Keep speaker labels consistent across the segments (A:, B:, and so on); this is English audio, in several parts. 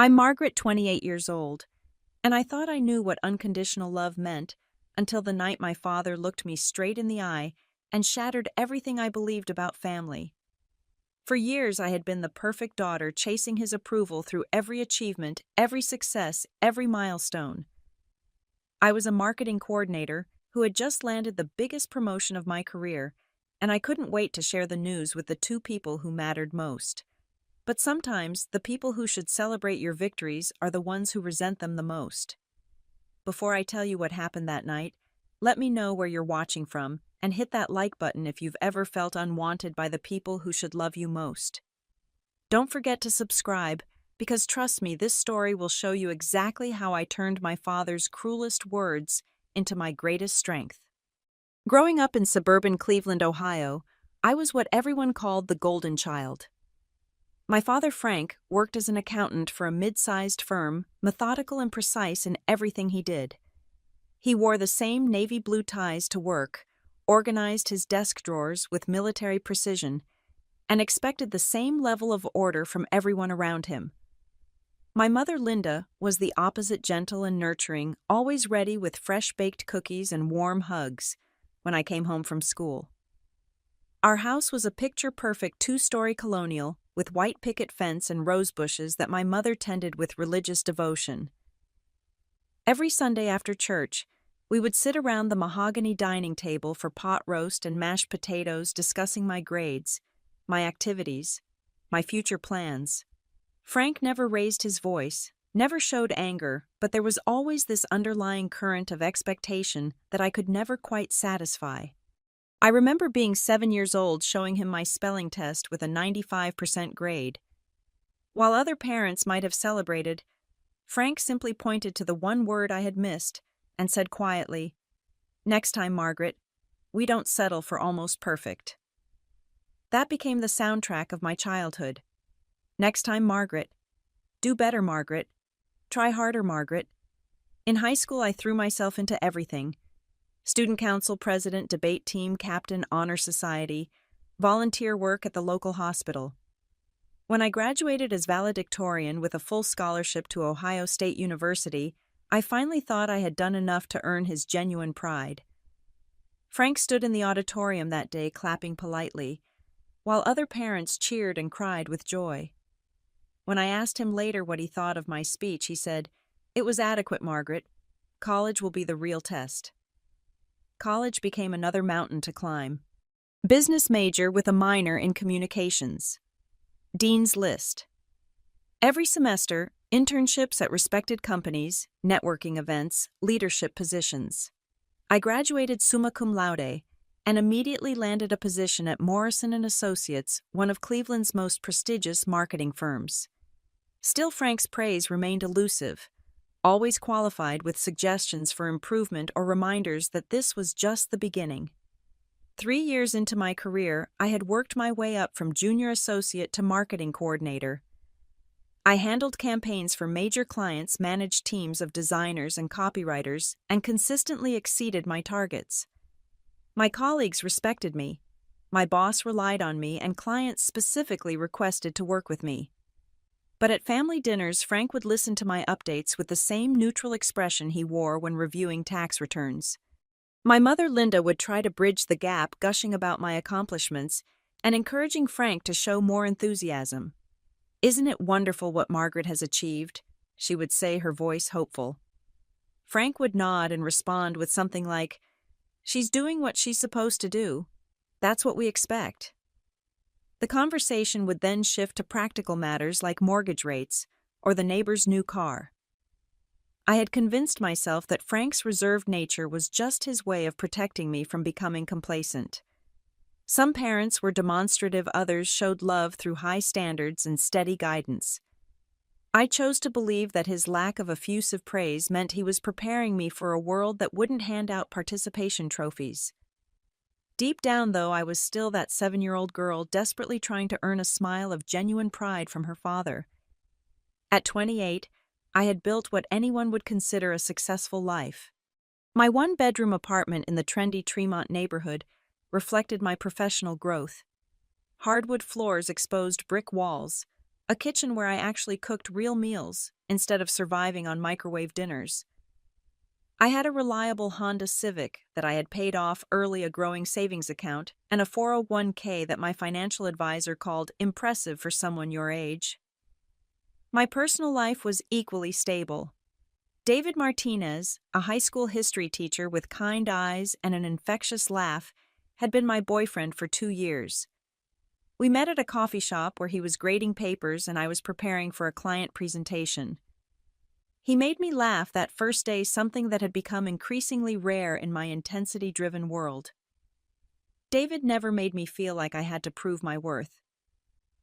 A: I'm Margaret, 28 years old, and I thought I knew what unconditional love meant until the night my father looked me straight in the eye and shattered everything I believed about family. For years, I had been the perfect daughter, chasing his approval through every achievement, every success, every milestone. I was a marketing coordinator who had just landed the biggest promotion of my career, and I couldn't wait to share the news with the two people who mattered most. But sometimes, the people who should celebrate your victories are the ones who resent them the most. Before I tell you what happened that night, let me know where you're watching from and hit that like button if you've ever felt unwanted by the people who should love you most. Don't forget to subscribe, because trust me, this story will show you exactly how I turned my father's cruelest words into my greatest strength. Growing up in suburban Cleveland, Ohio, I was what everyone called the golden child. My father, Frank, worked as an accountant for a mid-sized firm, methodical and precise in everything he did. He wore the same navy blue ties to work, organized his desk drawers with military precision, and expected the same level of order from everyone around him. My mother, Linda, was the opposite, gentle and nurturing, always ready with fresh-baked cookies and warm hugs when I came home from school. Our house was a picture-perfect two-story colonial with white picket fence and rose bushes that my mother tended with religious devotion. Every Sunday after church, we would sit around the mahogany dining table for pot roast and mashed potatoes, discussing my grades, my activities, my future plans. Frank never raised his voice, never showed anger, but there was always this underlying current of expectation that I could never quite satisfy. I remember being 7 years old, showing him my spelling test with a 95% grade. While other parents might have celebrated, Frank simply pointed to the one word I had missed and said quietly, "Next time, Margaret, we don't settle for almost perfect." That became the soundtrack of my childhood. Next time, Margaret. Do better, Margaret. Try harder, Margaret. In high school, I threw myself into everything: student council president, debate team captain, honor society, volunteer work at the local hospital. When I graduated as valedictorian with a full scholarship to Ohio State University, I finally thought I had done enough to earn his genuine pride. Frank stood in the auditorium that day, clapping politely, while other parents cheered and cried with joy. When I asked him later what he thought of my speech, he said, "It was adequate, Margaret. College will be the real test." College became another mountain to climb. Business major with a minor in communications. Dean's List. Every semester, internships at respected companies, networking events, leadership positions. I graduated summa cum laude and immediately landed a position at Morrison & Associates, one of Cleveland's most prestigious marketing firms. Still, Frank's praise remained elusive, always qualified with suggestions for improvement or reminders that this was just the beginning. 3 years into my career, I had worked my way up from junior associate to marketing coordinator. I handled campaigns for major clients, managed teams of designers and copywriters, and consistently exceeded my targets. My colleagues respected me, my boss relied on me, and clients specifically requested to work with me. But at family dinners, Frank would listen to my updates with the same neutral expression he wore when reviewing tax returns. My mother, Linda, would try to bridge the gap, gushing about my accomplishments and encouraging Frank to show more enthusiasm. "Isn't it wonderful what Margaret has achieved?" she would say, her voice hopeful. Frank would nod and respond with something like, "She's doing what she's supposed to do. That's what we expect." The conversation would then shift to practical matters like mortgage rates or the neighbor's new car. I had convinced myself that Frank's reserved nature was just his way of protecting me from becoming complacent. Some parents were demonstrative, others showed love through high standards and steady guidance. I chose to believe that his lack of effusive praise meant he was preparing me for a world that wouldn't hand out participation trophies. Deep down, though, I was still that 7-year-old girl desperately trying to earn a smile of genuine pride from her father. At 28, I had built what anyone would consider a successful life. My one-bedroom apartment in the trendy Tremont neighborhood reflected my professional growth. Hardwood floors, exposed brick walls, a kitchen where I actually cooked real meals instead of surviving on microwave dinners. I had a reliable Honda Civic that I had paid off early, a growing savings account, and a 401k that my financial advisor called impressive for someone your age. My personal life was equally stable. David Martinez, a high school history teacher with kind eyes and an infectious laugh, had been my boyfriend for 2 years. We met at a coffee shop where he was grading papers and I was preparing for a client presentation. He made me laugh that first day, something that had become increasingly rare in my intensity-driven world. David never made me feel like I had to prove my worth.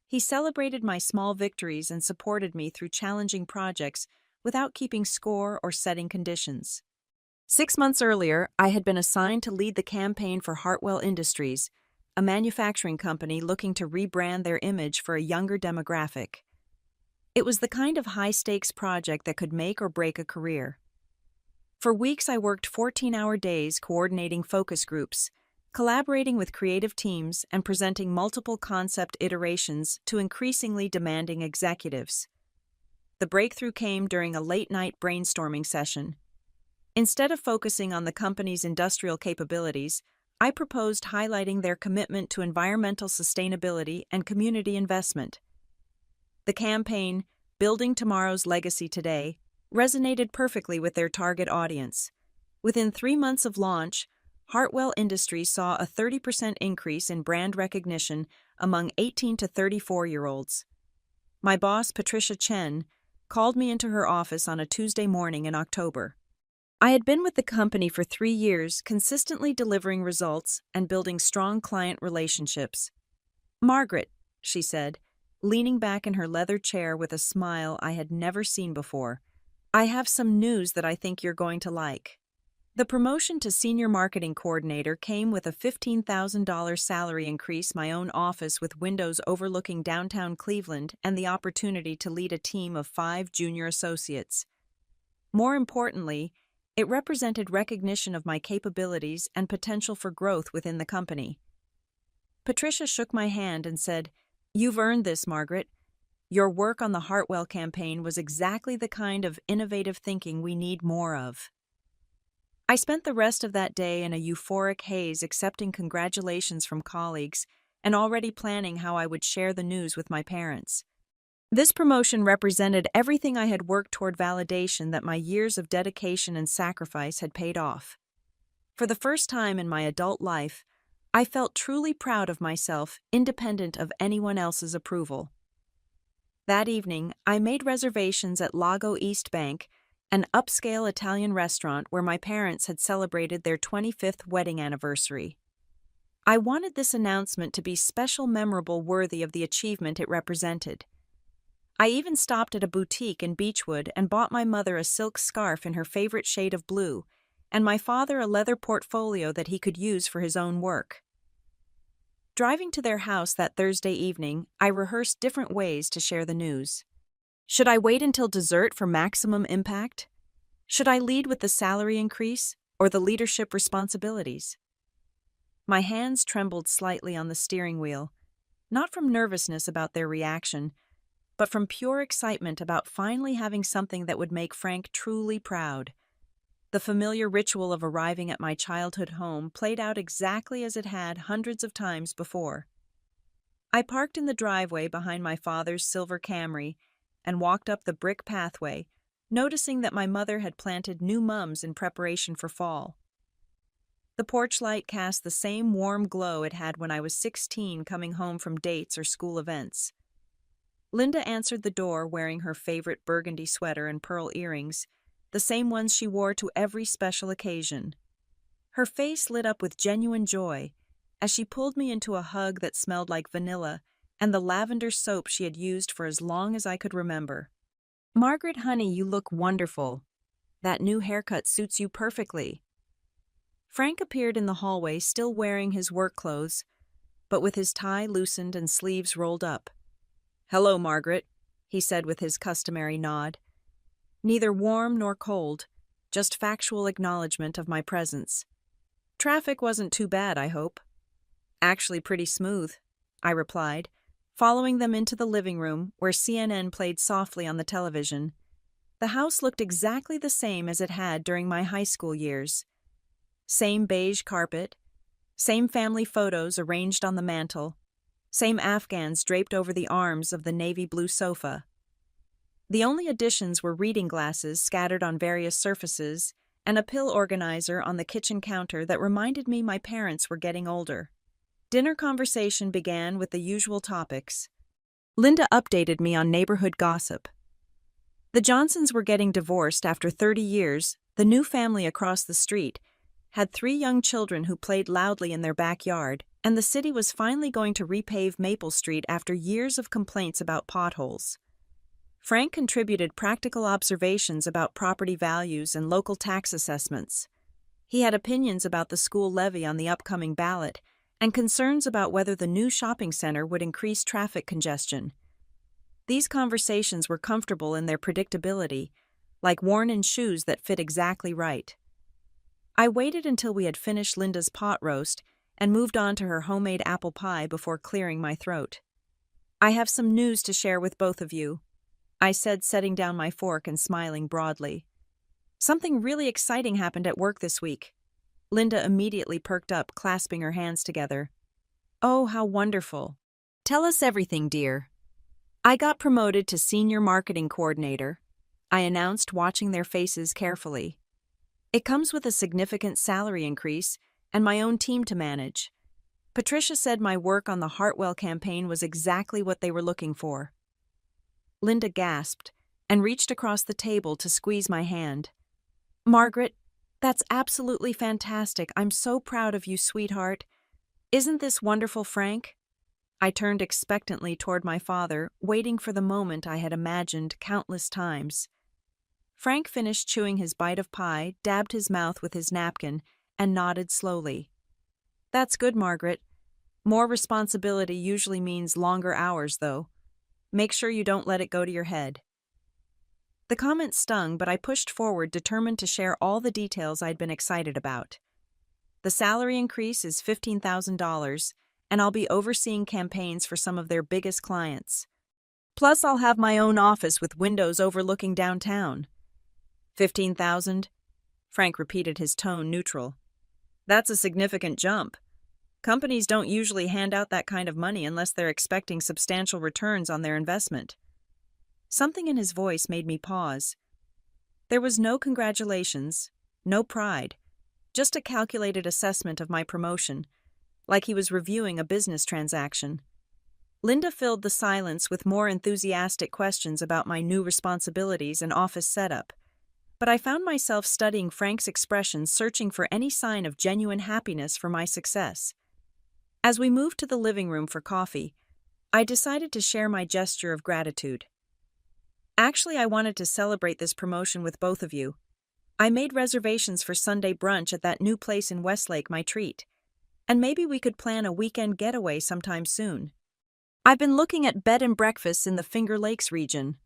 A: He celebrated my small victories and supported me through challenging projects without keeping score or setting conditions. 6 months earlier, I had been assigned to lead the campaign for Hartwell Industries, a manufacturing company looking to rebrand their image for a younger demographic. It was the kind of high-stakes project that could make or break a career. For weeks, I worked 14-hour days coordinating focus groups, collaborating with creative teams, and presenting multiple concept iterations to increasingly demanding executives. The breakthrough came during a late-night brainstorming session. Instead of focusing on the company's industrial capabilities, I proposed highlighting their commitment to environmental sustainability and community investment. The campaign, Building Tomorrow's Legacy Today, resonated perfectly with their target audience. Within 3 months of launch, Hartwell Industries saw a 30% increase in brand recognition among 18 to 34-year-olds. My boss, Patricia Chen, called me into her office on a Tuesday morning in October. I had been with the company for 3 years, consistently delivering results and building strong client relationships. "Margaret," she said, leaning back in her leather chair with a smile I had never seen before, "I have some news that I think you're going to like." The promotion to Senior Marketing Coordinator came with a $15,000 salary increase, my own office with windows overlooking downtown Cleveland, and the opportunity to lead a team of 5 junior associates. More importantly, it represented recognition of my capabilities and potential for growth within the company. Patricia shook my hand and said, "You've earned this, Margaret. Your work on the Hartwell campaign was exactly the kind of innovative thinking we need more of." I spent the rest of that day in a euphoric haze, accepting congratulations from colleagues and already planning how I would share the news with my parents. This promotion represented everything I had worked toward, validation that my years of dedication and sacrifice had paid off. For the first time in my adult life, I felt truly proud of myself, independent of anyone else's approval. That evening, I made reservations at Lago East Bank, an upscale Italian restaurant where my parents had celebrated their 25th wedding anniversary. I wanted this announcement to be special, memorable, worthy of the achievement it represented. I even stopped at a boutique in Beechwood and bought my mother a silk scarf in her favorite shade of blue, and my father a leather portfolio that he could use for his own work. Driving to their house that Thursday evening, I rehearsed different ways to share the news. Should I wait until dessert for maximum impact? Should I lead with the salary increase or the leadership responsibilities? My hands trembled slightly on the steering wheel, not from nervousness about their reaction, but from pure excitement about finally having something that would make Frank truly proud. The familiar ritual of arriving at my childhood home played out exactly as it had hundreds of times before. I parked in the driveway behind my father's silver Camry and walked up the brick pathway, noticing that my mother had planted new mums in preparation for fall. The porch light cast the same warm glow it had when I was 16, coming home from dates or school events. Linda answered the door wearing her favorite burgundy sweater and pearl earrings, the same ones she wore to every special occasion. Her face lit up with genuine joy as she pulled me into a hug that smelled like vanilla and the lavender soap she had used for as long as I could remember. "Margaret, honey, you look wonderful. That new haircut suits you perfectly." Frank appeared in the hallway, still wearing his work clothes, but with his tie loosened and sleeves rolled up. "Hello, Margaret," he said with his customary nod. Neither warm nor cold, just factual acknowledgement of my presence. "Traffic wasn't too bad, I hope." "Actually pretty smooth," I replied, following them into the living room where CNN played softly on the television. The house looked exactly the same as it had during my high school years. Same beige carpet, same family photos arranged on the mantel, same Afghans draped over the arms of the navy blue sofa. The only additions were reading glasses scattered on various surfaces and a pill organizer on the kitchen counter that reminded me my parents were getting older. Dinner conversation began with the usual topics. Linda updated me on neighborhood gossip. The Johnsons were getting divorced after 30 years. The new family across the street had 3 young children who played loudly in their backyard, and the city was finally going to repave Maple Street after years of complaints about potholes. Frank contributed practical observations about property values and local tax assessments. He had opinions about the school levy on the upcoming ballot and concerns about whether the new shopping center would increase traffic congestion. These conversations were comfortable in their predictability, like worn-in shoes that fit exactly right. I waited until we had finished Linda's pot roast and moved on to her homemade apple pie before clearing my throat. "I have some news to share with both of you," I said, setting down my fork and smiling broadly. "Something really exciting happened at work this week." Linda immediately perked up, clasping her hands together. "Oh, how wonderful. Tell us everything, dear." "I got promoted to senior marketing coordinator," I announced, watching their faces carefully. "It comes with a significant salary increase and my own team to manage. Patricia said my work on the Hartwell campaign was exactly what they were looking for." Linda gasped and reached across the table to squeeze my hand. "Margaret, that's absolutely fantastic. I'm so proud of you, sweetheart. Isn't this wonderful, Frank?" I turned expectantly toward my father, waiting for the moment I had imagined countless times. Frank finished chewing his bite of pie, dabbed his mouth with his napkin, and nodded slowly. "That's good, Margaret. More responsibility usually means longer hours, though. Make sure you don't let it go to your head." The comment stung, but I pushed forward, determined to share all the details I'd been excited about. "The salary increase is $15,000, and I'll be overseeing campaigns for some of their biggest clients. Plus, I'll have my own office with windows overlooking downtown." "15,000? Frank repeated, his tone neutral. "That's a significant jump. Companies don't usually hand out that kind of money unless they're expecting substantial returns on their investment." Something in his voice made me pause. There was no congratulations, no pride, just a calculated assessment of my promotion, like he was reviewing a business transaction. Linda filled the silence with more enthusiastic questions about my new responsibilities and office setup, but I found myself studying Frank's expressions, searching for any sign of genuine happiness for my success. As we moved to the living room for coffee, I decided to share my gesture of gratitude. "Actually, I wanted to celebrate this promotion with both of you. I made reservations for Sunday brunch at that new place in Westlake, my treat. And maybe we could plan a weekend getaway sometime soon. I've been looking at bed and breakfasts in the Finger Lakes region."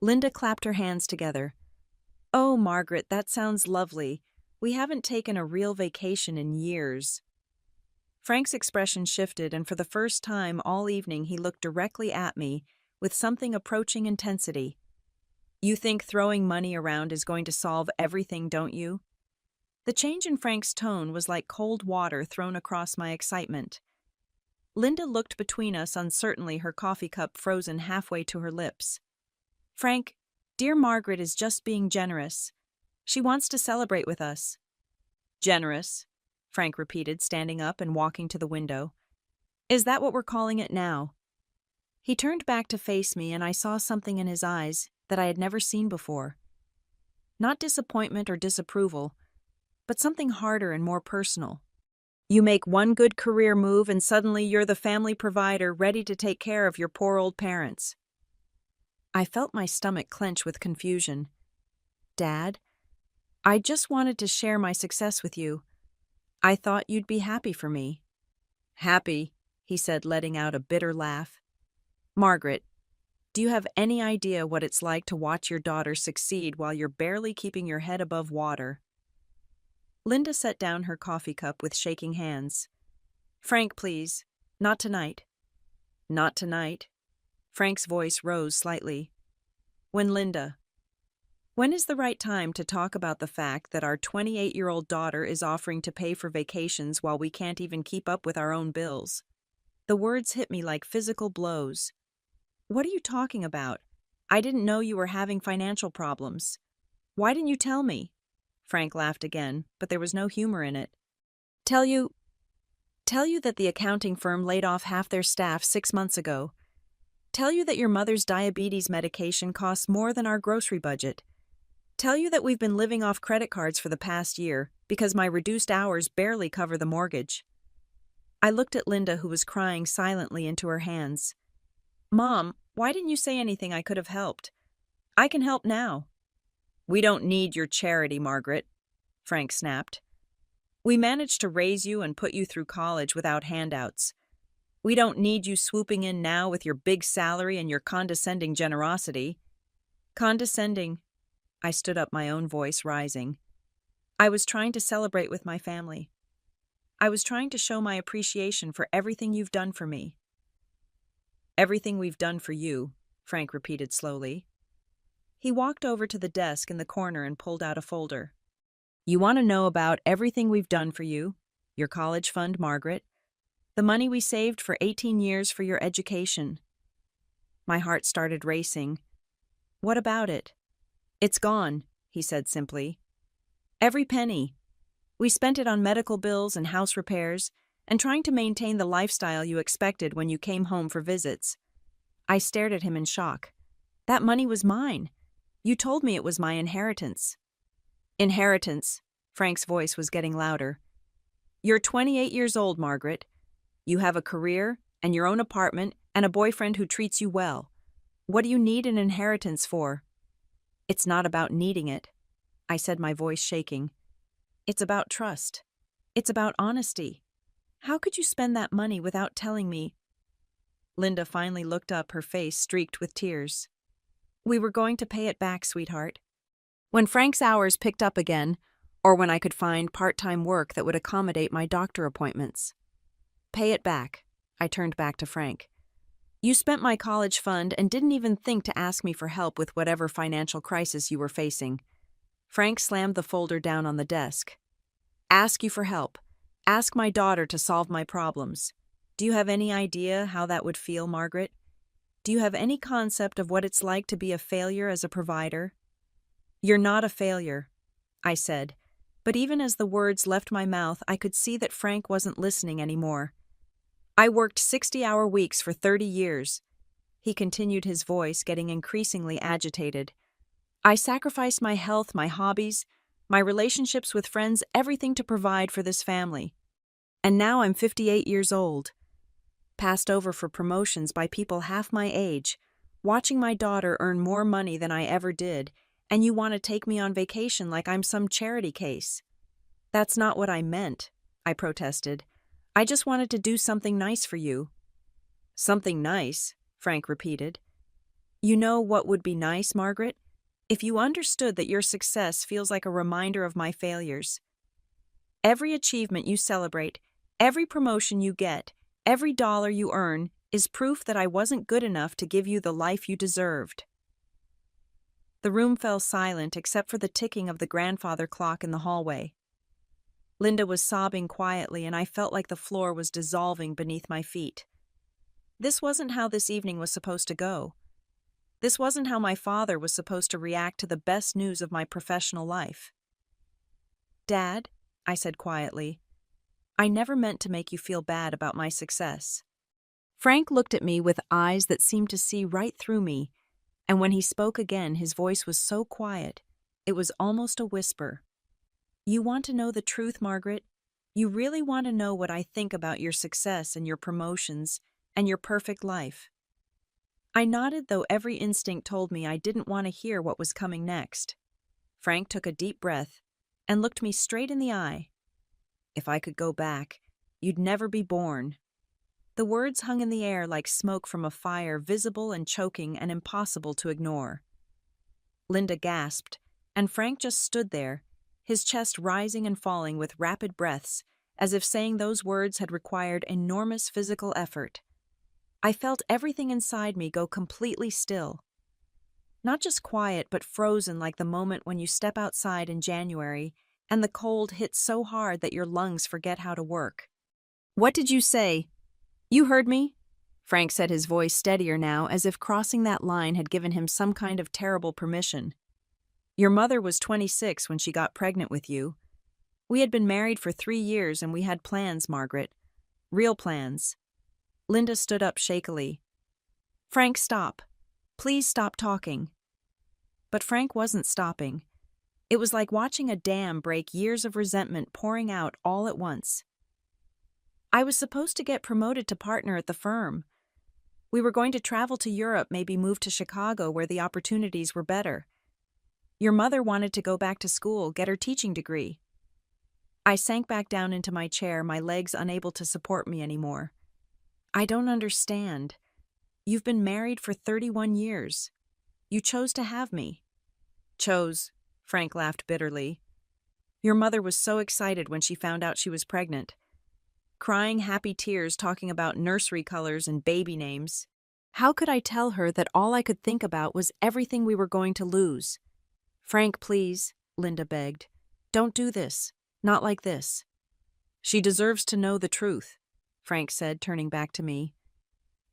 A: Linda clapped her hands together. "Oh, Margaret, that sounds lovely. We haven't taken a real vacation in years." Frank's expression shifted, and for the first time all evening he looked directly at me with something approaching intensity. "You think throwing money around is going to solve everything, don't you?" The change in Frank's tone was like cold water thrown across my excitement. Linda looked between us uncertainly, her coffee cup frozen halfway to her lips. "Frank, dear Margaret is just being generous. She wants to celebrate with us." "Generous?" Frank repeated, standing up and walking to the window. "Is that what we're calling it now?" He turned back to face me, and I saw something in his eyes that I had never seen before. Not disappointment or disapproval, but something harder and more personal. You make one good career move and suddenly you're the family provider ready to take care of your poor old parents. I felt my stomach clench with confusion. "Dad, I just wanted to share my success with you. I thought you'd be happy for me." "Happy?" he said, letting out a bitter laugh. "Margaret, do you have any idea what it's like to watch your daughter succeed while you're barely keeping your head above water?" Linda set down her coffee cup with shaking hands. "Frank, please. Not tonight." Not tonight. Frank's voice rose slightly. When is the right time to talk about the fact that our 28-year-old daughter is offering to pay for vacations while we can't even keep up with our own bills? The words hit me like physical blows. What are you talking about? I didn't know you were having financial problems. Why didn't you tell me? Frank laughed again, but there was no humor in it. Tell you that the accounting firm laid off half their staff 6 months ago. Tell you that your mother's diabetes medication costs more than our grocery budget. Tell you that we've been living off credit cards for the past year because my reduced hours barely cover the mortgage. I looked at Linda, who was crying silently into her hands. Mom, why didn't you say anything I could have helped? I can help now. We don't need your charity, Margaret, Frank snapped. We managed to raise you and put you through college without handouts. We don't need you swooping in now with your big salary and your condescending generosity. Condescending. I stood up, my own voice rising. I was trying to celebrate with my family. I was trying to show my appreciation for everything you've done for me. Everything we've done for you, Frank repeated slowly. He walked over to the desk in the corner and pulled out a folder. You want to know about everything we've done for you? Your college fund, Margaret. The money we saved for 18 years for your education. My heart started racing. What about it? It's gone, he said simply. Every penny. We spent it on medical bills and house repairs, and trying to maintain the lifestyle you expected when you came home for visits. I stared at him in shock. That money was mine. You told me it was my inheritance. Inheritance. Frank's voice was getting louder. You're 28 years old, Margaret. You have a career and your own apartment and a boyfriend who treats you well. What do you need an inheritance for? It's not about needing it, I said, my voice shaking. It's about trust. It's about honesty. How could you spend that money without telling me? Linda finally looked up, her face streaked with tears. We were going to pay it back, sweetheart. When Frank's hours picked up again, or when I could find part-time work that would accommodate my doctor appointments. Pay it back, I turned back to Frank. You spent my college fund and didn't even think to ask me for help with whatever financial crisis you were facing. Frank slammed the folder down on the desk. Ask you for help. Ask my daughter to solve my problems. Do you have any idea how that would feel, Margaret? Do you have any concept of what it's like to be a failure as a provider? You're not a failure, I said, but even as the words left my mouth, I could see that Frank wasn't listening anymore. I worked 60-hour weeks for 30 years. He continued, his voice getting increasingly agitated. I sacrificed my health, my hobbies, my relationships with friends, everything to provide for this family. And now I'm 58 years old. Passed over for promotions by people half my age, watching my daughter earn more money than I ever did, and you want to take me on vacation like I'm some charity case. That's not what I meant, I protested. I just wanted to do something nice for you. Something nice, Frank repeated. You know what would be nice, Margaret? If you understood that your success feels like a reminder of my failures. Every achievement you celebrate, every promotion you get, every dollar you earn is proof that I wasn't good enough to give you the life you deserved. The room fell silent except for the ticking of the grandfather clock in the hallway. Linda was sobbing quietly, and I felt like the floor was dissolving beneath my feet. This wasn't how this evening was supposed to go. This wasn't how my father was supposed to react to the best news of my professional life. Dad, I said quietly, I never meant to make you feel bad about my success. Frank looked at me with eyes that seemed to see right through me, and when he spoke again, his voice was so quiet, it was almost a whisper. You want to know the truth, Margaret? You really want to know what I think about your success and your promotions and your perfect life? I nodded, though every instinct told me I didn't want to hear what was coming next. Frank took a deep breath and looked me straight in the eye. If I could go back, you'd never be born. The words hung in the air like smoke from a fire, visible and choking and impossible to ignore. Linda gasped, and Frank just stood there, his chest rising and falling with rapid breaths, as if saying those words had required enormous physical effort. I felt everything inside me go completely still. Not just quiet, but frozen, like the moment when you step outside in January and the cold hits so hard that your lungs forget how to work. "What did you say? You heard me?" Frank said, his voice steadier now, as if crossing that line had given him some kind of terrible permission. "Your mother was 26 when she got pregnant with you. We had been married for 3 years and we had plans, Margaret. Real plans." Linda stood up shakily. "Frank, stop. Please stop talking." But Frank wasn't stopping. It was like watching a dam break, years of resentment pouring out all at once. "I was supposed to get promoted to partner at the firm. We were going to travel to Europe, maybe move to Chicago where the opportunities were better. Your mother wanted to go back to school, get her teaching degree." I sank back down into my chair, my legs unable to support me anymore. "I don't understand. You've been married for 31 years. You chose to have me." "Chose," Frank laughed bitterly. "Your mother was so excited when she found out she was pregnant. Crying happy tears talking about nursery colors and baby names. How could I tell her that all I could think about was everything we were going to lose?" "Frank, please," Linda begged. "Don't do this. Not like this." "She deserves to know the truth," Frank said, turning back to me.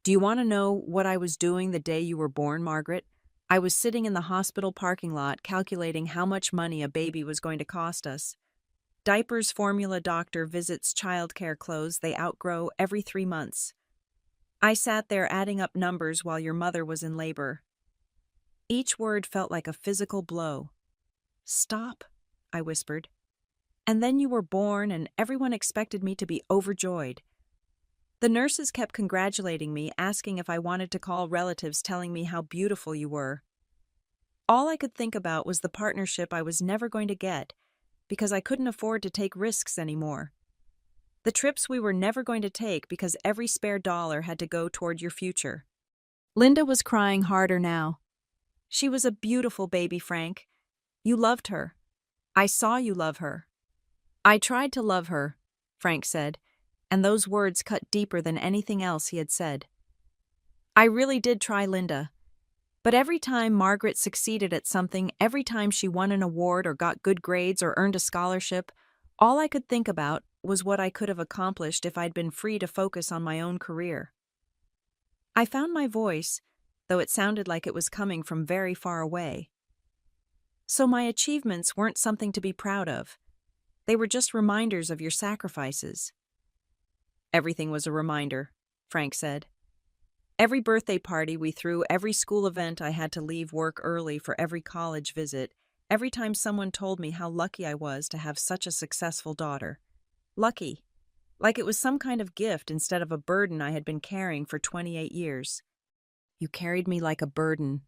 A: "Do you want to know what I was doing the day you were born, Margaret? I was sitting in the hospital parking lot calculating how much money a baby was going to cost us. Diapers, formula, doctor visits, childcare, clothes they outgrow every 3 months. I sat there adding up numbers while your mother was in labor." Each word felt like a physical blow. "Stop," I whispered. "And then you were born and everyone expected me to be overjoyed. The nurses kept congratulating me, asking if I wanted to call relatives, telling me how beautiful you were. All I could think about was the partnership I was never going to get because I couldn't afford to take risks anymore. The trips we were never going to take because every spare dollar had to go toward your future." Linda was crying harder now. "She was a beautiful baby, Frank. You loved her. I saw you love her." "I tried to love her," Frank said, and those words cut deeper than anything else he had said. "I really did try, Linda. But every time Margaret succeeded at something, every time she won an award or got good grades or earned a scholarship, all I could think about was what I could have accomplished if I'd been free to focus on my own career." I found my voice, though it sounded like it was coming from very far away. "So my achievements weren't something to be proud of. They were just reminders of your sacrifices." "Everything was a reminder," Frank said. "Every birthday party we threw, every school event I had to leave work early for, every college visit, every time someone told me how lucky I was to have such a successful daughter. Lucky. Like it was some kind of gift instead of a burden I had been carrying for 28 years. You carried me like a burden,"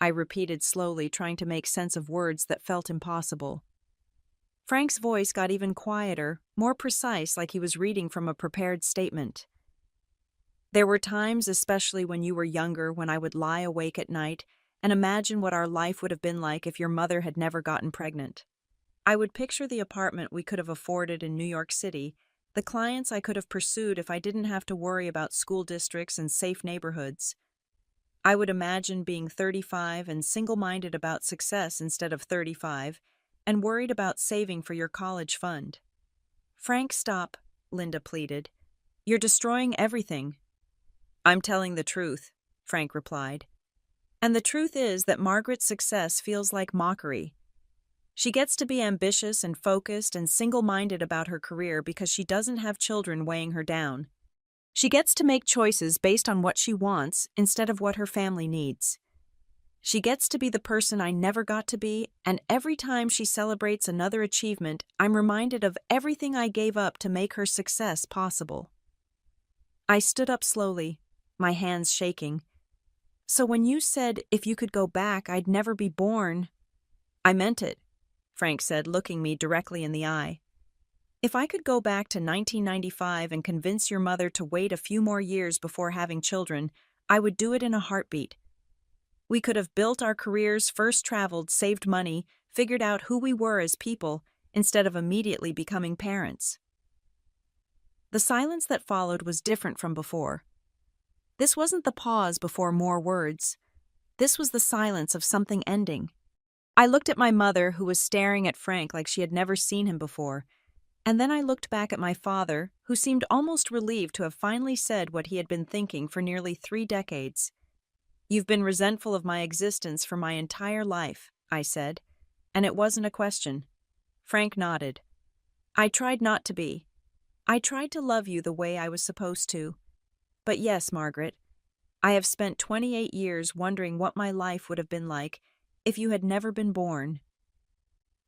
A: I repeated slowly, trying to make sense of words that felt impossible. Frank's voice got even quieter, more precise, like he was reading from a prepared statement. "There were times, especially when you were younger, when I would lie awake at night and imagine what our life would have been like if your mother had never gotten pregnant. I would picture the apartment we could have afforded in New York City, the clients I could have pursued if I didn't have to worry about school districts and safe neighborhoods. I would imagine being 35 and single-minded about success instead of 35, and worried about saving for your college fund." "Frank, stop," Linda pleaded. "You're destroying everything." "I'm telling the truth," Frank replied. "And the truth is that Margaret's success feels like mockery. She gets to be ambitious and focused and single-minded about her career because she doesn't have children weighing her down. She gets to make choices based on what she wants instead of what her family needs. She gets to be the person I never got to be, and every time she celebrates another achievement, I'm reminded of everything I gave up to make her success possible." I stood up slowly, my hands shaking. "So when you said if you could go back, I'd never be born—" "I meant it," Frank said, looking me directly in the eye. "If I could go back to 1995 and convince your mother to wait a few more years before having children, I would do it in a heartbeat. We could have built our careers, first traveled, saved money, figured out who we were as people, instead of immediately becoming parents." The silence that followed was different from before. This wasn't the pause before more words. This was the silence of something ending. I looked at my mother, who was staring at Frank like she had never seen him before, and then I looked back at my father, who seemed almost relieved to have finally said what he had been thinking for nearly 3 decades. "You've been resentful of my existence for my entire life," I said, and it wasn't a question. Frank nodded. "I tried not to be. I tried to love you the way I was supposed to. But yes, Margaret, I have spent 28 years wondering what my life would have been like if you had never been born."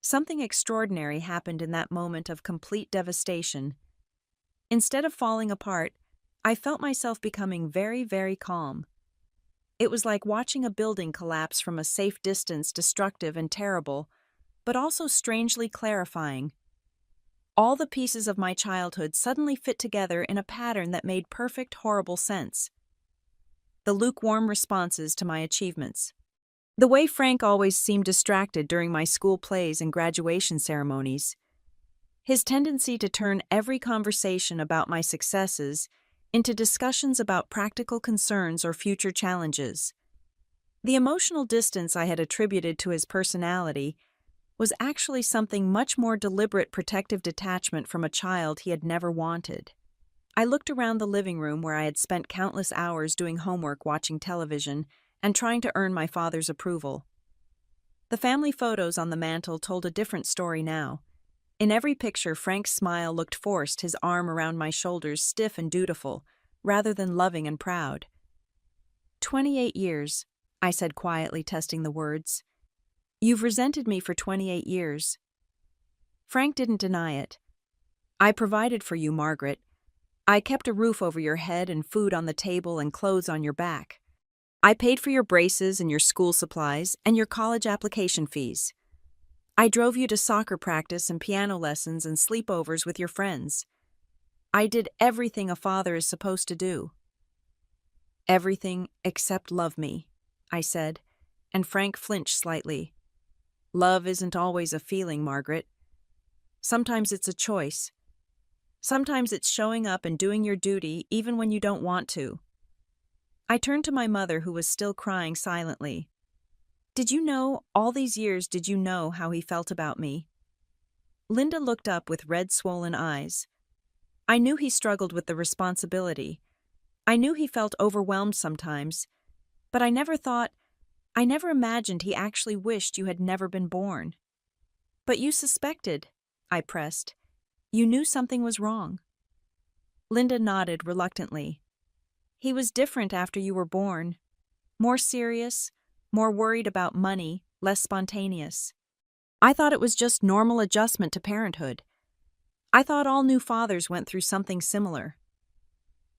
A: Something extraordinary happened in that moment of complete devastation. Instead of falling apart, I felt myself becoming very, very calm. It was like watching a building collapse from a safe distance, destructive and terrible, but also strangely clarifying. All the pieces of my childhood suddenly fit together in a pattern that made perfect, horrible sense. The lukewarm responses to my achievements. The way Frank always seemed distracted during my school plays and graduation ceremonies. His tendency to turn every conversation about my successes into discussions about practical concerns or future challenges. The emotional distance I had attributed to his personality was actually something much more deliberate, protective detachment from a child he had never wanted. I looked around the living room where I had spent countless hours doing homework, watching television, and trying to earn my father's approval. The family photos on the mantel told a different story now. In every picture, Frank's smile looked forced, his arm around my shoulders stiff and dutiful, rather than loving and proud. 28 years, I said quietly, testing the words. "You've resented me for 28 years. Frank didn't deny it. "I provided for you, Margaret. I kept a roof over your head and food on the table and clothes on your back. I paid for your braces and your school supplies and your college application fees. I drove you to soccer practice and piano lessons and sleepovers with your friends. I did everything a father is supposed to do." "Everything except love me," I said, and Frank flinched slightly. "Love isn't always a feeling, Margaret. Sometimes it's a choice. Sometimes it's showing up and doing your duty even when you don't want to." I turned to my mother, who was still crying silently. "Did you know, all these years, did you know how he felt about me?" Linda looked up with red, swollen eyes. "I knew he struggled with the responsibility. I knew he felt overwhelmed sometimes, but I never imagined he actually wished you had never been born." "But you suspected," I pressed. "You knew something was wrong." Linda nodded reluctantly. "He was different after you were born. More serious, more worried about money, less spontaneous. I thought it was just normal adjustment to parenthood. I thought all new fathers went through something similar.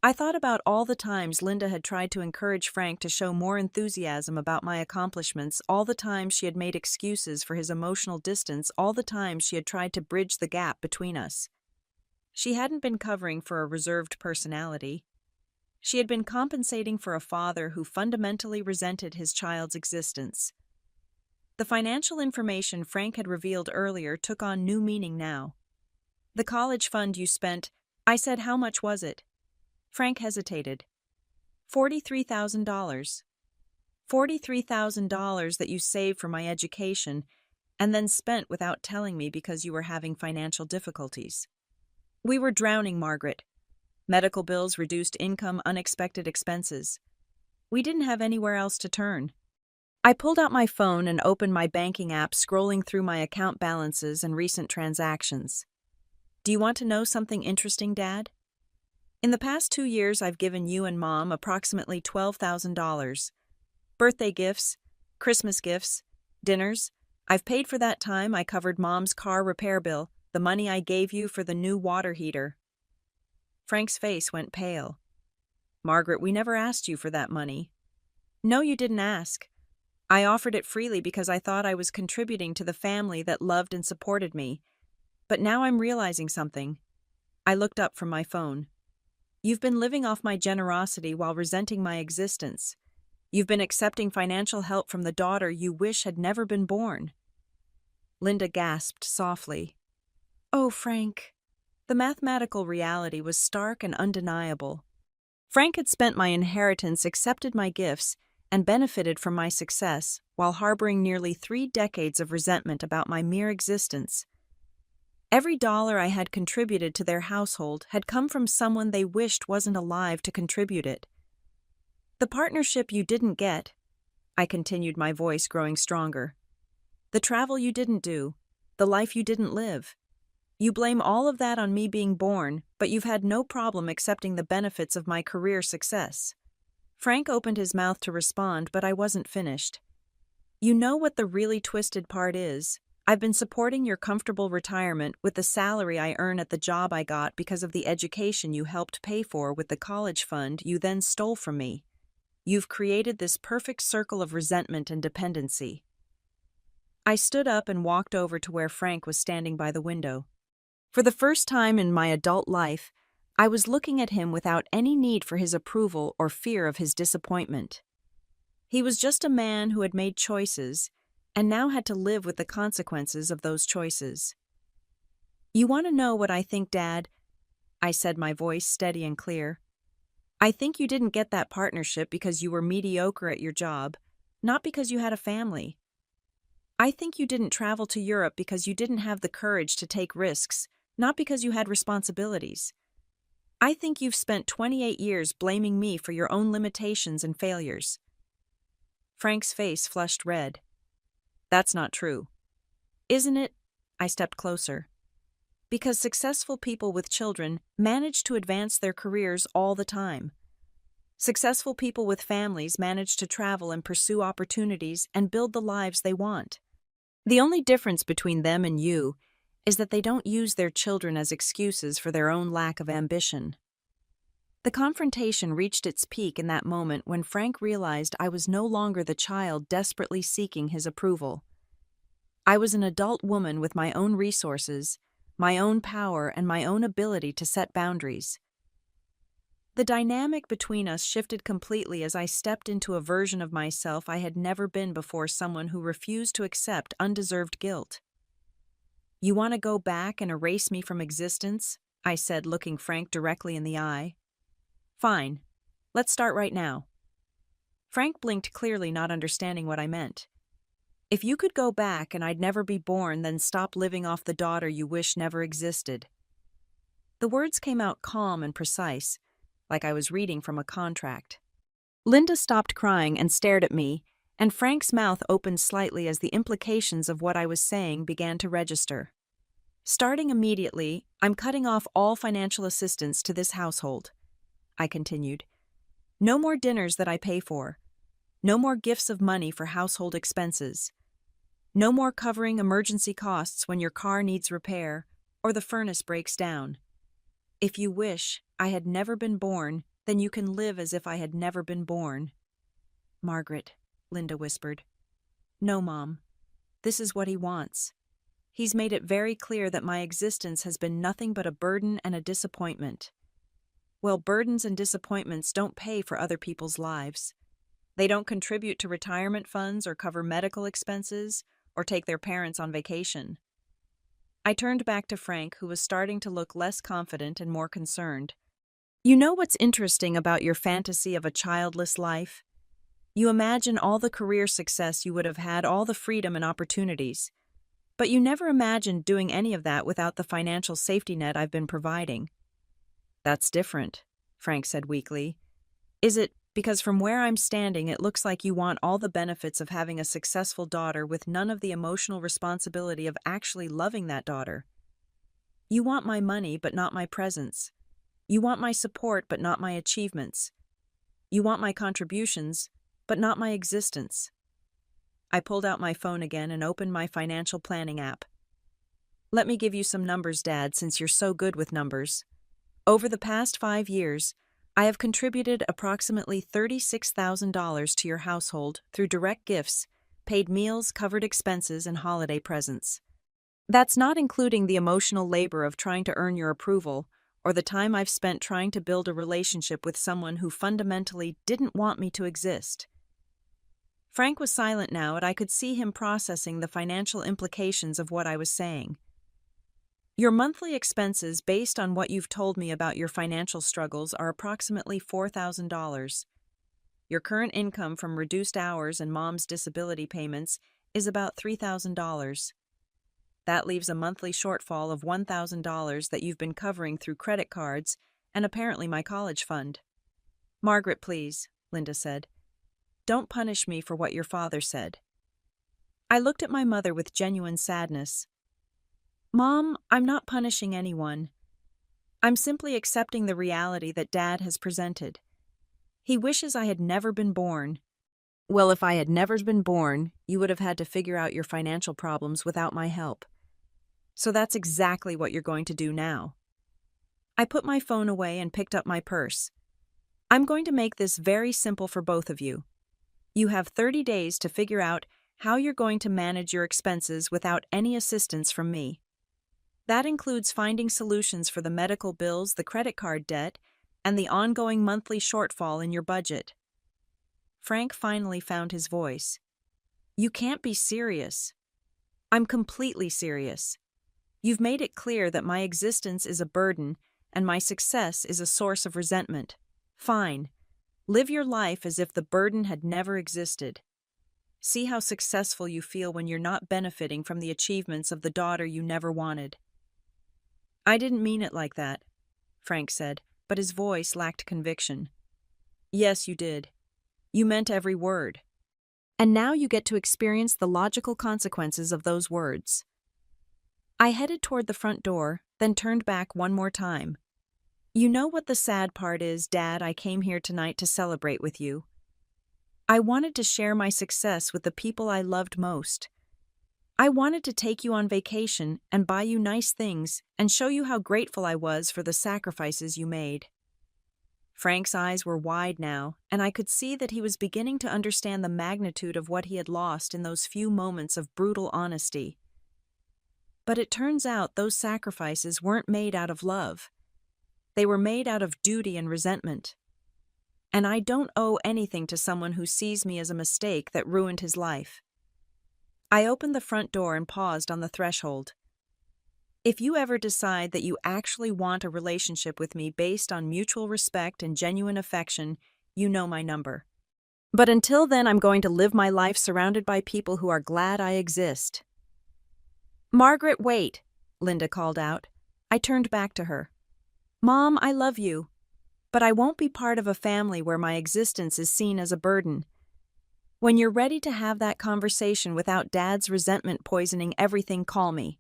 A: I thought about all the times Linda had tried to encourage Frank to show more enthusiasm about my accomplishments, all the times she had made excuses for his emotional distance, all the times she had tried to bridge the gap between us. She hadn't been covering for a reserved personality. She had been compensating for a father who fundamentally resented his child's existence. The financial information Frank had revealed earlier took on new meaning now. "The college fund you spent," I said. "How much was it?" Frank hesitated. $43,000. $43,000 that you saved for my education and then spent without telling me because you were having financial difficulties. We were drowning, Margaret. Medical bills, reduced income, unexpected expenses. We didn't have anywhere else to turn." I pulled out my phone and opened my banking app, scrolling through my account balances and recent transactions. "Do you want to know something interesting, Dad? In the past 2 years, I've given you and Mom approximately $12,000. Birthday gifts, Christmas gifts, dinners. I've paid for that time. I covered Mom's car repair bill, the money I gave you for the new water heater." Frank's face went pale. "Margaret, we never asked you for that money." "No, you didn't ask. I offered it freely because I thought I was contributing to the family that loved and supported me. But now I'm realizing something." I looked up from my phone. "You've been living off my generosity while resenting my existence. You've been accepting financial help from the daughter you wish had never been born." Linda gasped softly. "Oh, Frank." The mathematical reality was stark and undeniable. Frank had spent my inheritance, accepted my gifts, and benefited from my success, while harboring nearly 3 decades of resentment about my mere existence. Every dollar I had contributed to their household had come from someone they wished wasn't alive to contribute it. The partnership you didn't get, I continued, my voice growing stronger. The travel you didn't do, the life you didn't live. You blame all of that on me being born, but you've had no problem accepting the benefits of my career success. Frank opened his mouth to respond, but I wasn't finished. You know what the really twisted part is? I've been supporting your comfortable retirement with the salary I earn at the job I got because of the education you helped pay for with the college fund you then stole from me. You've created this perfect circle of resentment and dependency. I stood up and walked over to where Frank was standing by the window. For the first time in my adult life, I was looking at him without any need for his approval or fear of his disappointment. He was just a man who had made choices and now had to live with the consequences of those choices. You want to know what I think, Dad? I said, my voice steady and clear. I think you didn't get that partnership because you were mediocre at your job, not because you had a family. I think you didn't travel to Europe because you didn't have the courage to take risks, not because you had responsibilities. I think you've spent 28 years blaming me for your own limitations and failures. Frank's face flushed red. That's not true. Isn't it? I stepped closer. Because successful people with children manage to advance their careers all the time. Successful people with families manage to travel and pursue opportunities and build the lives they want. The only difference between them and you is that they don't use their children as excuses for their own lack of ambition. The confrontation reached its peak in that moment when Frank realized I was no longer the child desperately seeking his approval. I was an adult woman with my own resources, my own power, and my own ability to set boundaries. The dynamic between us shifted completely as I stepped into a version of myself I had never been before, someone who refused to accept undeserved guilt. You want to go back and erase me from existence? I said, looking Frank directly in the eye. Fine. Let's start right now. Frank blinked, clearly not understanding what I meant. If you could go back and I'd never be born, then stop living off the daughter you wish never existed. The words came out calm and precise, like I was reading from a contract. Linda stopped crying and stared at me, and Frank's mouth opened slightly as the implications of what I was saying began to register. Starting immediately, I'm cutting off all financial assistance to this household, I continued. No more dinners that I pay for. No more gifts of money for household expenses. No more covering emergency costs when your car needs repair or the furnace breaks down. If you wish I had never been born, then you can live as if I had never been born. Margaret, Linda whispered. No, Mom. This is what he wants. He's made it very clear that my existence has been nothing but a burden and a disappointment. Well, burdens and disappointments don't pay for other people's lives. They don't contribute to retirement funds or cover medical expenses or take their parents on vacation. I turned back to Frank, who was starting to look less confident and more concerned. You know what's interesting about your fantasy of a childless life? You imagine all the career success you would have had, all the freedom and opportunities. But you never imagined doing any of that without the financial safety net I've been providing. That's different, Frank said weakly. Is it because from where I'm standing it looks like you want all the benefits of having a successful daughter with none of the emotional responsibility of actually loving that daughter? You want my money but not my presence. You want my support but not my achievements. You want my contributions but not my existence. I pulled out my phone again and opened my financial planning app. Let me give you some numbers, Dad, since you're so good with numbers. Over the past 5 years, I have contributed approximately $36,000 to your household through direct gifts, paid meals, covered expenses, and holiday presents. That's not including the emotional labor of trying to earn your approval or the time I've spent trying to build a relationship with someone who fundamentally didn't want me to exist. Frank was silent now, and I could see him processing the financial implications of what I was saying. Your monthly expenses, based on what you've told me about your financial struggles, are approximately $4,000. Your current income from reduced hours and mom's disability payments is about $3,000. That leaves a monthly shortfall of $1,000 that you've been covering through credit cards and apparently my college fund. Margaret, please, Linda said. Don't punish me for what your father said. I looked at my mother with genuine sadness. Mom, I'm not punishing anyone. I'm simply accepting the reality that Dad has presented. He wishes I had never been born. Well, if I had never been born, you would have had to figure out your financial problems without my help. So that's exactly what you're going to do now. I put my phone away and picked up my purse. I'm going to make this very simple for both of you. You have 30 days to figure out how you're going to manage your expenses without any assistance from me. That includes finding solutions for the medical bills, the credit card debt, and the ongoing monthly shortfall in your budget. Frank finally found his voice. You can't be serious. I'm completely serious. You've made it clear that my existence is a burden and my success is a source of resentment. Fine. Live your life as if the burden had never existed. See how successful you feel when you're not benefiting from the achievements of the daughter you never wanted. I didn't mean it like that, Frank said, but his voice lacked conviction. Yes, you did. You meant every word. And now you get to experience the logical consequences of those words. I headed toward the front door, then turned back one more time. You know what the sad part is, Dad? I came here tonight to celebrate with you. I wanted to share my success with the people I loved most. I wanted to take you on vacation and buy you nice things and show you how grateful I was for the sacrifices you made. Frank's eyes were wide now, and I could see that he was beginning to understand the magnitude of what he had lost in those few moments of brutal honesty. But it turns out those sacrifices weren't made out of love. They were made out of duty and resentment. And I don't owe anything to someone who sees me as a mistake that ruined his life. I opened the front door and paused on the threshold. If you ever decide that you actually want a relationship with me based on mutual respect and genuine affection, you know my number. But until then, I'm going to live my life surrounded by people who are glad I exist. Margaret, wait, Linda called out. I turned back to her. Mom, I love you, but I won't be part of a family where my existence is seen as a burden. When you're ready to have that conversation without Dad's resentment poisoning everything, call me.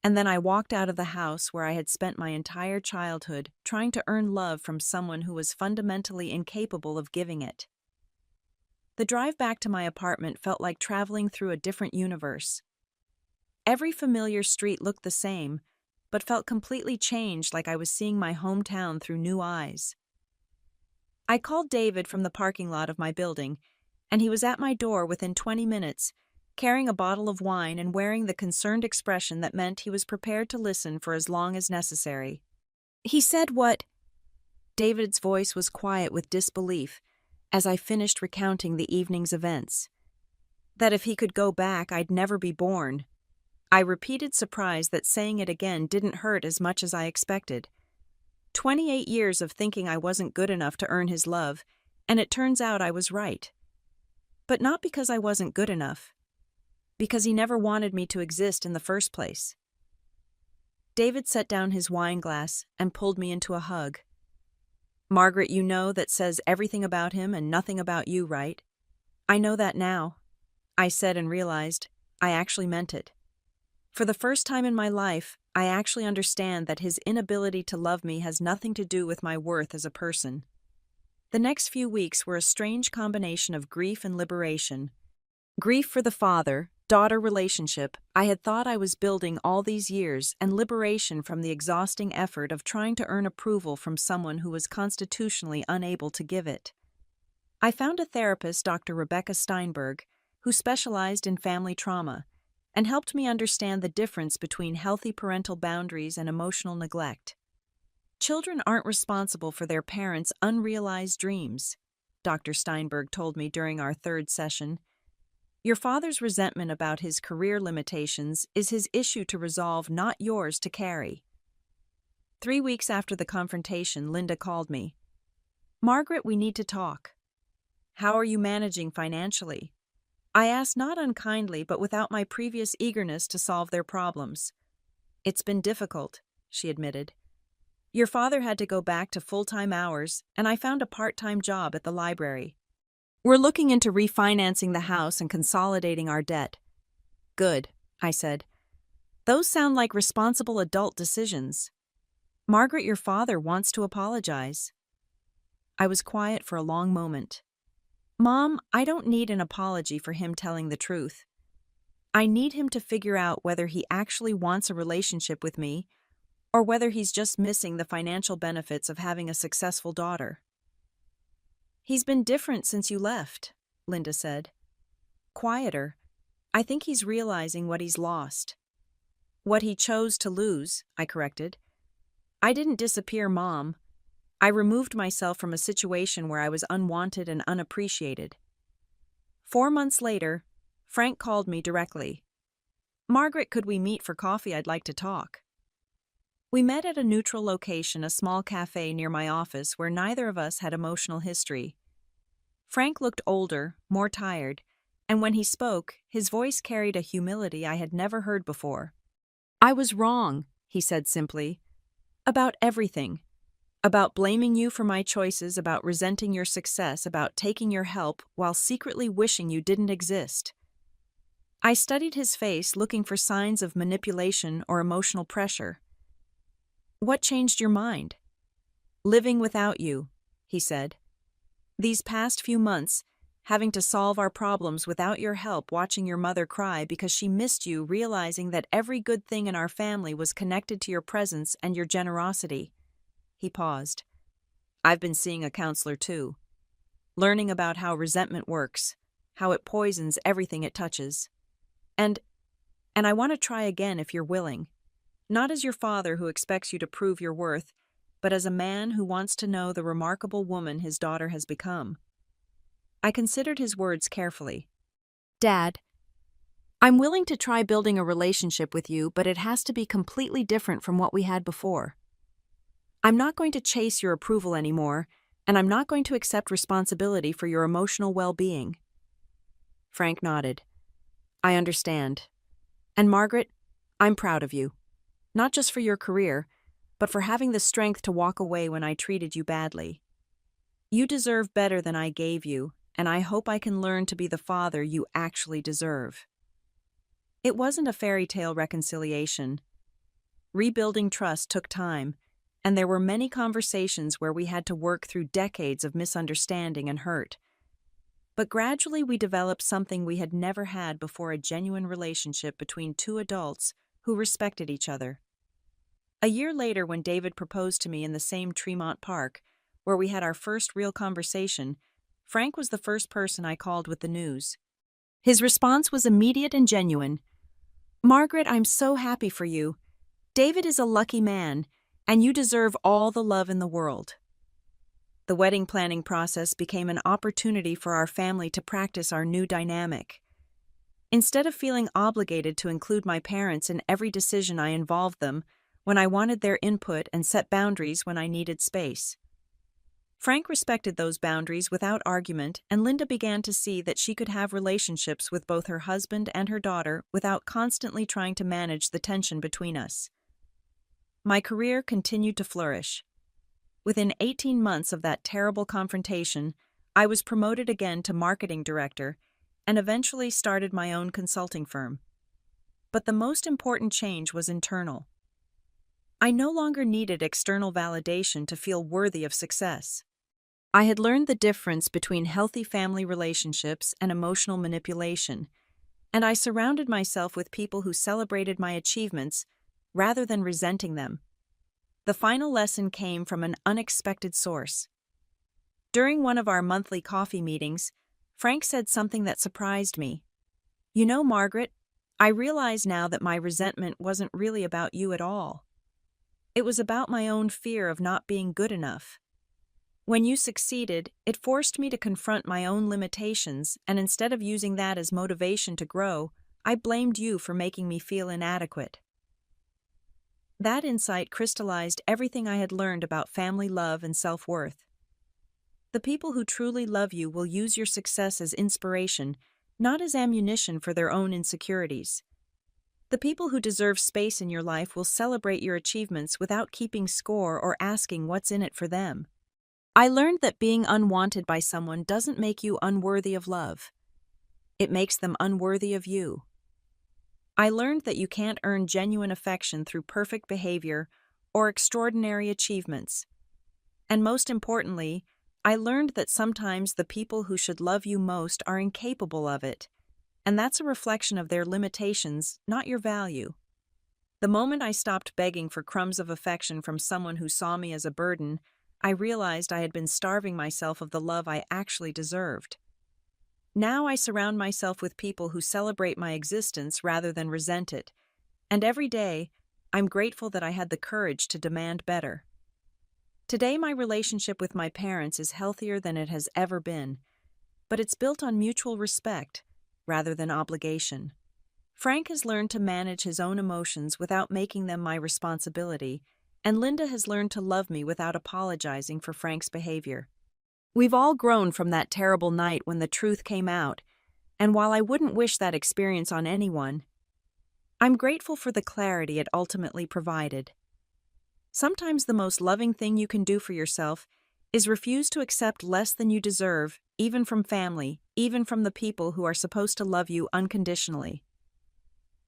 A: And then I walked out of the house where I had spent my entire childhood trying to earn love from someone who was fundamentally incapable of giving it. The drive back to my apartment felt like traveling through a different universe. Every familiar street looked the same, but felt completely changed, like I was seeing my hometown through new eyes. I called David from the parking lot of my building, and he was at my door within 20 minutes, carrying a bottle of wine and wearing the concerned expression that meant he was prepared to listen for as long as necessary. He said what? David's voice was quiet with disbelief as I finished recounting the evening's events. That if he could go back, I'd never be born. I repeated, surprised that saying it again didn't hurt as much as I expected. 28 years of thinking I wasn't good enough to earn his love, and it turns out I was right. But not because I wasn't good enough. Because he never wanted me to exist in the first place. David set down his wine glass and pulled me into a hug. Margaret, you know that says everything about him and nothing about you, right? I know that now, I said, and realized I actually meant it. For the first time in my life, I actually understand that his inability to love me has nothing to do with my worth as a person. The next few weeks were a strange combination of grief and liberation. Grief for the father-daughter relationship I had thought I was building all these years, and liberation from the exhausting effort of trying to earn approval from someone who was constitutionally unable to give it. I found a therapist, Dr. Rebecca Steinberg, who specialized in family trauma, and helped me understand the difference between healthy parental boundaries and emotional neglect. Children aren't responsible for their parents' unrealized dreams, Dr. Steinberg told me during our third session. Your father's resentment about his career limitations is his issue to resolve, not yours to carry. 3 weeks after the confrontation, Linda called me. Margaret, we need to talk. How are you managing financially? I asked not unkindly, but without my previous eagerness to solve their problems. It's been difficult, she admitted. Your father had to go back to full-time hours, and I found a part-time job at the library. We're looking into refinancing the house and consolidating our debt. Good, I said. Those sound like responsible adult decisions. Margaret, your father wants to apologize. I was quiet for a long moment. Mom, I don't need an apology for him telling the truth. I need him to figure out whether he actually wants a relationship with me or whether he's just missing the financial benefits of having a successful daughter. He's been different since you left, Linda said. Quieter. I think he's realizing what he's lost. What he chose to lose, I corrected. I didn't disappear, Mom. I removed myself from a situation where I was unwanted and unappreciated. 4 months later, Frank called me directly. Margaret, could we meet for coffee? I'd like to talk. We met at a neutral location, a small cafe near my office where neither of us had emotional history. Frank looked older, more tired, and when he spoke, his voice carried a humility I had never heard before. I was wrong, he said simply. About everything. About blaming you for my choices, about resenting your success, about taking your help while secretly wishing you didn't exist. I studied his face, looking for signs of manipulation or emotional pressure. What changed your mind? Living without you, he said. These past few months, having to solve our problems without your help, watching your mother cry because she missed you, realizing that every good thing in our family was connected to your presence and your generosity. He paused. I've been seeing a counselor too, learning about how resentment works, how it poisons everything it touches. And I want to try again if you're willing. Not as your father who expects you to prove your worth, but as a man who wants to know the remarkable woman his daughter has become. I considered his words carefully. Dad, I'm willing to try building a relationship with you, but it has to be completely different from what we had before. I'm not going to chase your approval anymore, and I'm not going to accept responsibility for your emotional well-being. Frank nodded. I understand. And Margaret, I'm proud of you. Not just for your career, but for having the strength to walk away when I treated you badly. You deserve better than I gave you, and I hope I can learn to be the father you actually deserve. It wasn't a fairy tale reconciliation. Rebuilding trust took time, and there were many conversations where we had to work through decades of misunderstanding and hurt. But gradually we developed something we had never had before, a genuine relationship between two adults who respected each other. A year later, when David proposed to me in the same Tremont Park, where we had our first real conversation, Frank was the first person I called with the news. His response was immediate and genuine. Margaret, I'm so happy for you. David is a lucky man, and you deserve all the love in the world. The wedding planning process became an opportunity for our family to practice our new dynamic. Instead of feeling obligated to include my parents in every decision, I involved them when I wanted their input and set boundaries when I needed space. Frank respected those boundaries without argument, and Linda began to see that she could have relationships with both her husband and her daughter without constantly trying to manage the tension between us. My career continued to flourish. Within 18 months of that terrible confrontation, I was promoted again to marketing director and eventually started my own consulting firm. But the most important change was internal. I no longer needed external validation to feel worthy of success. I had learned the difference between healthy family relationships and emotional manipulation, and I surrounded myself with people who celebrated my achievements rather than resenting them. The final lesson came from an unexpected source. During one of our monthly coffee meetings, Frank said something that surprised me. You know, Margaret, I realize now that my resentment wasn't really about you at all. It was about my own fear of not being good enough. When you succeeded, it forced me to confront my own limitations, and instead of using that as motivation to grow, I blamed you for making me feel inadequate. That insight crystallized everything I had learned about family love and self-worth. The people who truly love you will use your success as inspiration, not as ammunition for their own insecurities. The people who deserve space in your life will celebrate your achievements without keeping score or asking what's in it for them. I learned that being unwanted by someone doesn't make you unworthy of love. It makes them unworthy of you. I learned that you can't earn genuine affection through perfect behavior or extraordinary achievements. And most importantly, I learned that sometimes the people who should love you most are incapable of it, and that's a reflection of their limitations, not your value. The moment I stopped begging for crumbs of affection from someone who saw me as a burden, I realized I had been starving myself of the love I actually deserved. Now I surround myself with people who celebrate my existence rather than resent it, and every day, I'm grateful that I had the courage to demand better. Today, my relationship with my parents is healthier than it has ever been, but it's built on mutual respect rather than obligation. Frank has learned to manage his own emotions without making them my responsibility, and Linda has learned to love me without apologizing for Frank's behavior. We've all grown from that terrible night when the truth came out, and while I wouldn't wish that experience on anyone, I'm grateful for the clarity it ultimately provided. Sometimes the most loving thing you can do for yourself is refuse to accept less than you deserve, even from family, even from the people who are supposed to love you unconditionally.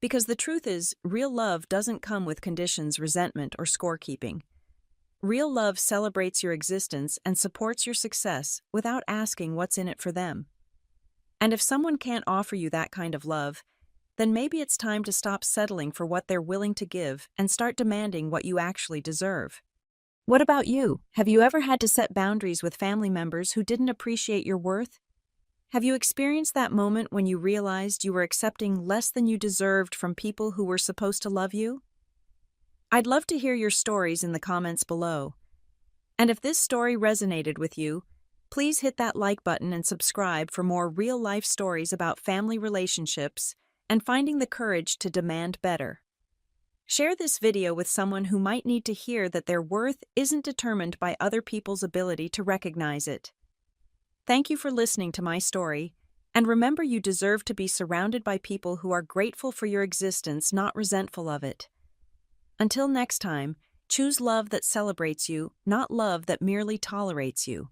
A: Because the truth is, real love doesn't come with conditions, resentment, or scorekeeping. Real love celebrates your existence and supports your success without asking what's in it for them. And if someone can't offer you that kind of love, then maybe it's time to stop settling for what they're willing to give and start demanding what you actually deserve. What about you? Have you ever had to set boundaries with family members who didn't appreciate your worth? Have you experienced that moment when you realized you were accepting less than you deserved from people who were supposed to love you? I'd love to hear your stories in the comments below. And if this story resonated with you, please hit that like button and subscribe for more real-life stories about family relationships and finding the courage to demand better. Share this video with someone who might need to hear that their worth isn't determined by other people's ability to recognize it. Thank you for listening to my story, and remember you deserve to be surrounded by people who are grateful for your existence, not resentful of it. Until next time, choose love that celebrates you, not love that merely tolerates you.